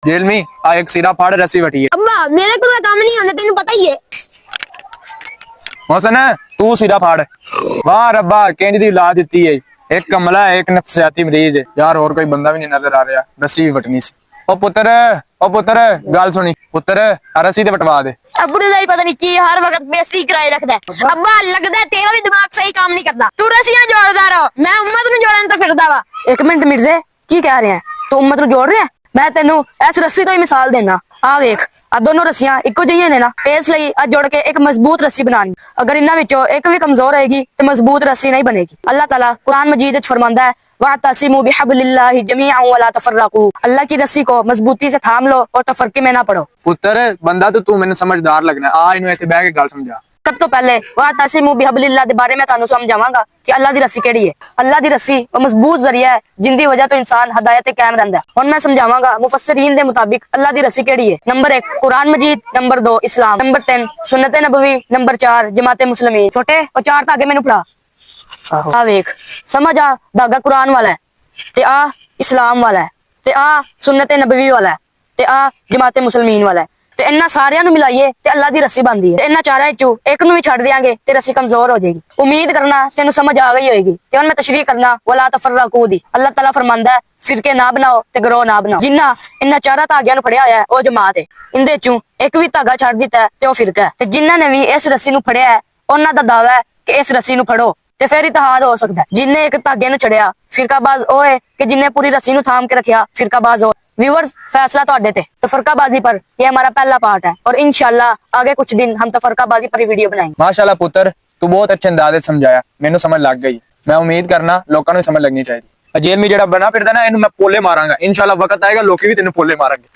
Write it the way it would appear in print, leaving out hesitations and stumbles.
Jail में आ एक सिरा फाड़ रस्सी वठी है। अब्बा मेरे को काम नहीं होता, तेन पता ही है। मोहसन तू सिरा फाड़। वाह रब्बा केंज दी औलाद दिती है। एक कमला है, एक नफसियाती मरीज है यार, और कोई बंदा भी नहीं नजर आ रहा। रस्सी भी वटनी सी। ओ पुत्र गल सुनी पुत्र, रस्सी ते वटवा दे। अब्बू का पता नहीं की हर वक्त बेसी कराए रखता है। अब्बा लगता है तेरा भी दिमाग सही काम नहीं करता। तू रस्सियां जोड़दा रहो, मैं उम्मत नूं जोड़न तो फिरदा वा। एक मिनट मिर्जे की कह रहे हैं, तू उम्मत नूं जोड़ रहा है? मैं तेनू इस रस्सी तो ही मिसाल देना। आ वेख आ दोनों रस्सियां इको जिहियां ने ना, इसलिए आ जोड़ के एक मजबूत रस्सी बनानी। अगर इन्हां विचों एक भी कमजोर रहेगी तो मजबूत रस्सी नहीं बनेगी। अल्लाह ताला कुरान मजीद विच फरमांदा है, वातसिमू बिहब्लिल्लाहि जमीअन वला तफर्रकू। अल्लाह की रस्सी को मजबूती से थाम लो और तफरके में ना पड़ो। पुत्र बंदा तो तू मैंने समझदार लगना, आ इनू इत्थे बैठ के गल समझा। सब तो पहले वातसिमू बिहब्लिल्लाह दे बारे में तानू समझावांगा कि अल्लाह दी रस्सी केड़ी है। अल्लाह दी रस्सी वो मजबूत जरिया है जिंदी वजह तो इंसान हदायत कायम रहंदा है। हुण मैं समझावांगा मुफस्सिरीन दे मुताबिक अल्लाह दी रस्सी केड़ी है। नंबर 1 कुरान मजीद, नंबर 2 इस्लाम, नंबर 3 सुन्नत नबवी, नंबर 4 जमात मुस्लिमीन। छोटे और 4 धागे मैनू पढ़ा। आ वेख समझ आ, धागा कुरान वाला है ते आ इस्लाम वाला है ते आ सुन्नत नबवी वाला है ते आ जमात मुस्लिमीन वाला है। ते इन्हां सारियां नूं मिलाइए ते अल्लाह दी रस्सी बनदी है। इन्हां चारां विचों एक नूं भी छड्ड देंगे ते रस्सी कमजोर हो जाएगी। उम्मीद करना तेनू समझ आ गई होगी। ते हुण मैं तशरीह करना वला तफर्रकू दी। अल्लाह ताला फरमांदा है फिरके ना बनाओ ते गिरोह ना बनाओ। जिन्ना इन्हां चारां धागियां नूं फड़िया होया है ओ जमात है। इंदे चों एक भी धागा छड्ड दिता है ते ओ फिरका है। ते जिन्हां ने भी इस रस्सी नूं फड़िया है उन्हां दा दावा है कि इस रस्सी नूं फड़ो ते फिर इत्तेहाद हो सकता है। जिन्ने एक धागे नूं छड़िया फिरकाबाज ओ है कि जिन्ने पूरी रस्सी नूं थाम के रखिया फिरकाबाज हो। व्यूअर्स फैसला तुहाडे ते। तफरकाबाजी पर यह हमारा पहला पार्ट है और इंशाल्लाह आगे कुछ दिन हम तफरकाबाजी पर ही वीडियो बनाएंगे। माशाल्लाह पुत्र तू बहुत अच्छे अंदाज से समझाया, मैनू समझ लग गई। मैं उम्मीद करना लोगों को समझ लगनी चाहिए। जेल में जेड़ा बना फिरदा ना इनू मैं पोले मारांगा, इंशाल्लाह वक्त आएगा लोग भी तेन पोले मारेंगे।